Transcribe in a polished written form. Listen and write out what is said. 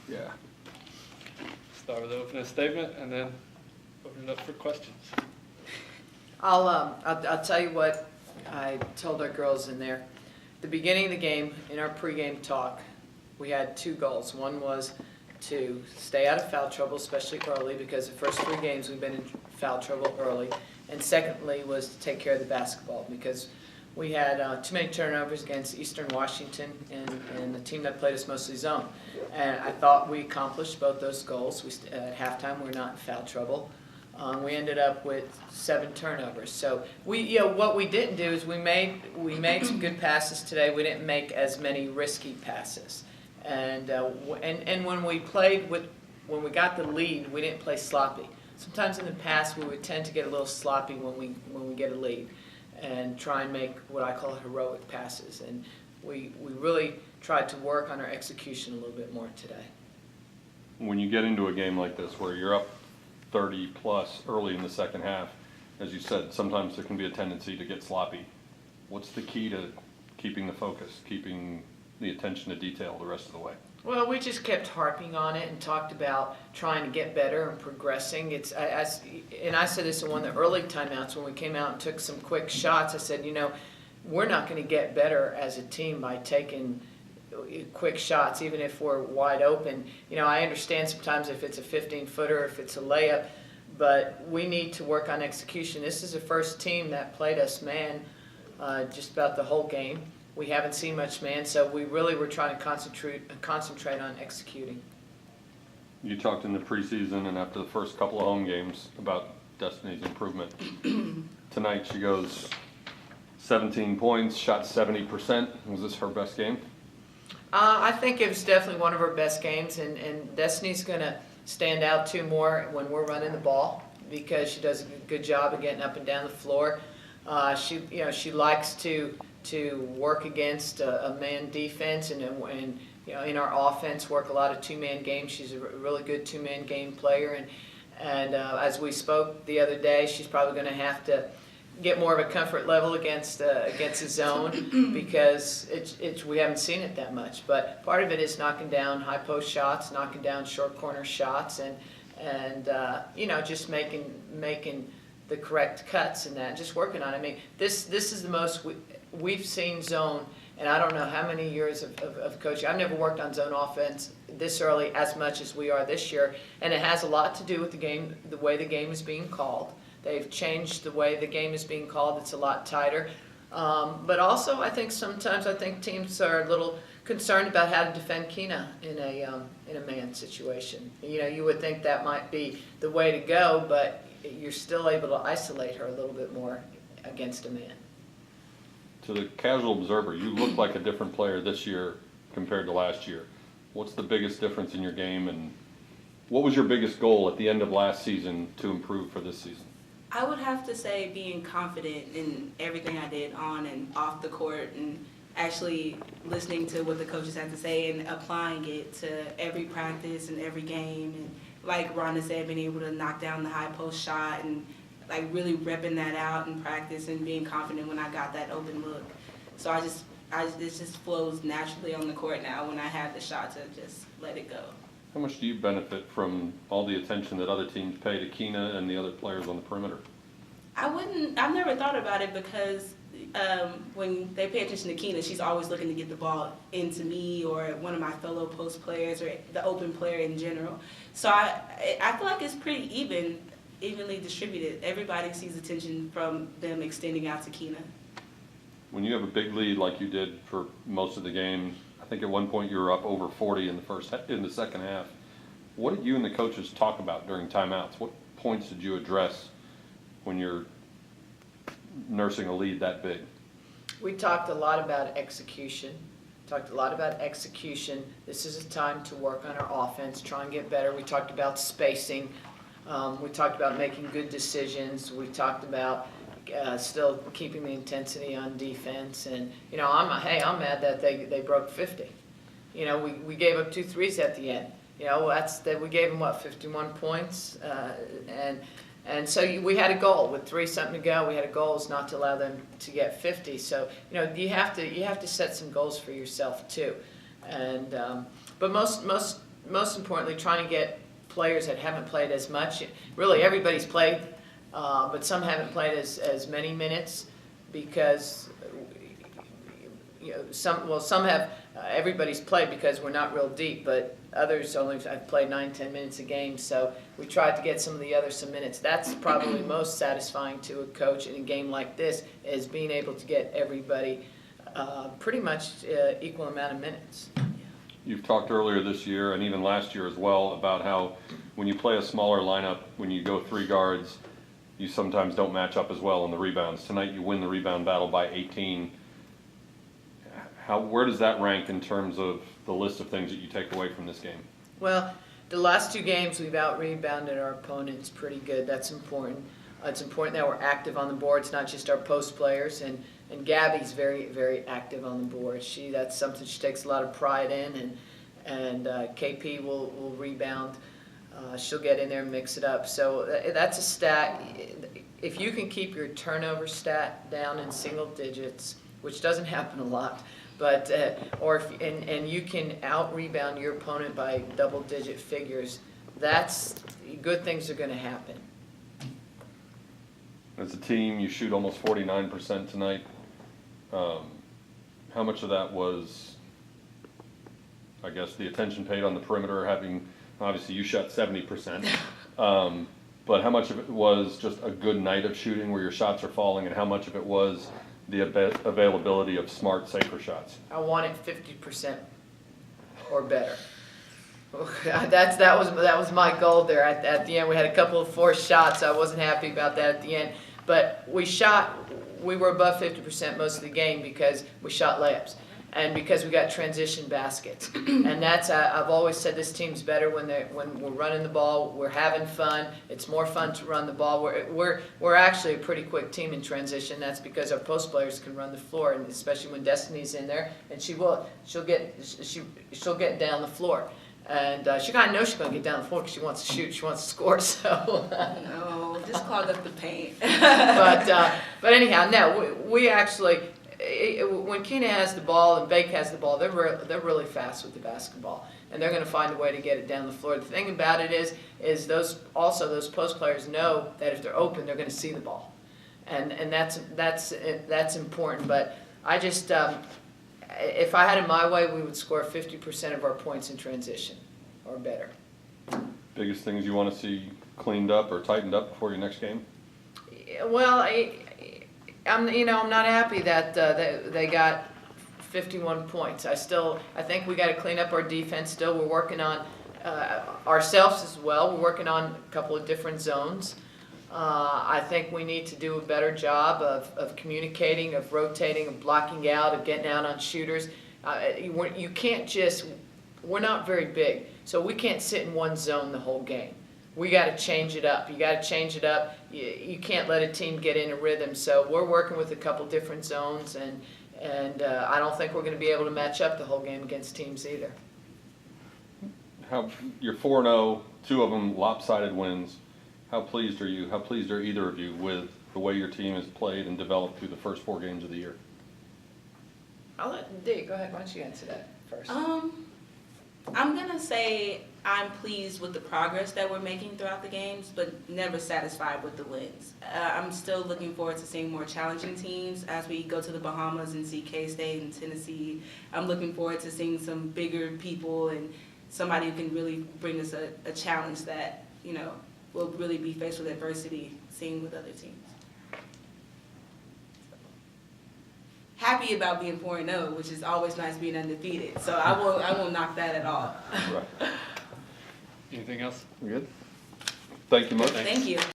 Yeah. Start with the opening statement and then open it up for questions. I'll tell you what I told our girls in there. The beginning of the game, in our pregame talk, we had two goals. One was to stay out of foul trouble, especially early, because the first 3 games we've been in foul trouble early. And secondly was to take care of the basketball, because we had too many turnovers against Eastern Washington and the team that played us mostly zone. And I thought we accomplished both those goals. At halftime, we were not in foul trouble. We ended up with 7 turnovers. So what we didn't do is we made some good passes today. We didn't make as many risky passes. And when we got the lead, we didn't play sloppy. Sometimes in the past we would tend to get a little sloppy when we get a lead, and try and make what I call heroic passes. And we really tried to work on our execution a little bit more today. When you get into a game like this where you're up 30 plus early in the second half, as you said, sometimes there can be a tendency to get sloppy. What's the key to keeping the focus, keeping the attention to detail the rest of the way? Well, we just kept harping on it and talked about trying to get better and progressing. And I said this in one of the early timeouts when we came out and took some quick shots. I said, we're not going to get better as a team by taking quick shots, even if we're wide open. I understand sometimes if it's a 15-footer, if it's a layup, but we need to work on execution. This is the first team that played us man just about the whole game. We haven't seen much man, so we really were trying to concentrate on executing. You talked in the preseason and after the first couple of home games about Destiny's improvement. Tonight she goes 17 points, shot 70%. Was this her best game? I think it was definitely one of her best games, and Destiny's going to stand out too more when we're running the ball, because she does a good job of getting up and down the floor. She likes to work against a man defense, and in our offense work a lot of 2-man games. She's a really good 2-man game player, and as we spoke the other day, she's probably going to have to get more of a comfort level against the zone, because we haven't seen it that much. But part of it is knocking down high post shots, knocking down short corner shots, and just making the correct cuts and that, just working on it. I mean, this is the most we've seen zone, and I don't know how many years of coaching. I've never worked on zone offense this early as much as we are this year, and it has a lot to do with the game, the way the game is being called. They've changed the way the game is being called. It's a lot tighter. But also, I think sometimes teams are a little concerned about how to defend Keena in a man situation. You would think that might be the way to go, but you're still able to isolate her a little bit more against a man. To the casual observer, you look like a different player this year compared to last year. What's the biggest difference in your game, and what was your biggest goal at the end of last season to improve for this season? I would have to say being confident in everything I did on and off the court, and actually listening to what the coaches had to say and applying it to every practice and every game. And like Rhonda said, being able to knock down the high post shot and like really repping that out in practice and being confident when I got that open look. So it just flows naturally on the court now when I have the shot to just let it go. How much do you benefit from all the attention that other teams pay to Keena and the other players on the perimeter? I've never thought about it, because when they pay attention to Keena, she's always looking to get the ball into me or one of my fellow post players or the open player in general. So I feel like it's pretty evenly distributed. Everybody sees attention from them extending out to Keena. When you have a big lead like you did for most of the game, I think at one point you were up over 40 in the second half. What did you and the coaches talk about during timeouts? What points did you address when you're nursing a lead that big? We talked a lot about execution. This is a time to work on our offense, try and get better. We talked about spacing. We talked about making good decisions. We talked about still keeping the intensity on defense. And I'm mad that they broke 50. We gave up 2 threes at the end. We gave them 51 points, and so we had a goal with 3 something to go. We had a goal is not to allow them to get 50. So you have to set some goals for yourself too. And but most most importantly, trying to get players that haven't played as much. Really, everybody's played, but some haven't played as many minutes because, you know, some have, everybody's played because we're not real deep, but others only have played 9-10 minutes a game, so we tried to get some of the others some minutes. That's probably most satisfying to a coach in a game like this, is being able to get everybody pretty much equal amount of minutes. You've talked earlier this year and even last year as well about how when you play a smaller lineup, when you go 3 guards, you sometimes don't match up as well on the rebounds. Tonight you win the rebound battle by 18. Where does that rank in terms of the list of things that you take away from this game? Well, the last 2 games we've out-rebounded our opponents pretty good. That's important. It's important that we're active on the boards, not just our post players. And Gabby's very, very active on the board. That's something she takes a lot of pride in. And KP will rebound. She'll get in there and mix it up. So that's a stat. If you can keep your turnover stat down in single digits, which doesn't happen a lot, but and you can out-rebound your opponent by double-digit figures, that's good things are going to happen. As a team, you shoot almost 49% tonight. How much of that was, I guess, the attention paid on the perimeter, having, obviously you shot 70%, but how much of it was just a good night of shooting where your shots are falling, and how much of it was the availability of smart, safer shots? I want it 50% or better. That was my goal there. At the end, we had a couple of forced shots. I wasn't happy about that at the end, but we were above 50% most of the game because we shot layups and because we got transition baskets. And that's I've always said this team's better when we're running the ball. We're having fun. It's more fun to run the ball. We're actually a pretty quick team in transition. That's because our post players can run the floor, and especially when Destiny's in there, and she'll get down the floor. And she kind of knows she's going to get down the floor because she wants to shoot, she wants to score. So No, just clog up the paint. but anyhow, no, we actually, when Keena has the ball and Bake has the ball, they're really fast with the basketball, and they're going to find a way to get it down the floor. The thing about it is those post players know that if they're open, they're going to see the ball, and that's important. But I just. If I had it my way, we would score 50% of our points in transition or better. Biggest things you want to see cleaned up or tightened up before your next game? Well, I'm not happy that they got 51 points. I think we got to clean up our defense. Still, we're working on ourselves as well. We're working on a couple of different zones. I think we need to do a better job of communicating, of rotating, of blocking out, of getting out on shooters. You can't just, we're not very big, so we can't sit in one zone the whole game. We got to change it up. You got to change it up. You can't let a team get in a rhythm. So we're working with a couple different zones, and I don't think we're going to be able to match up the whole game against teams either. You're 4-0, 2 of them lopsided wins. How pleased are you? How pleased are either of you with the way your team has played and developed through the first 4 games of the year? I'll let Dee, go ahead. Why don't you answer that first? I'm going to say I'm pleased with the progress that we're making throughout the games, but never satisfied with the wins. I'm still looking forward to seeing more challenging teams as we go to the Bahamas and see K-State and Tennessee. I'm looking forward to seeing some bigger people and somebody who can really bring us a challenge that, will really be faced with adversity, seeing with other teams. Happy about being 4-0, which is always nice being undefeated. So I won't knock that at all. Right. Anything else? We good? Thank you much. Thank you.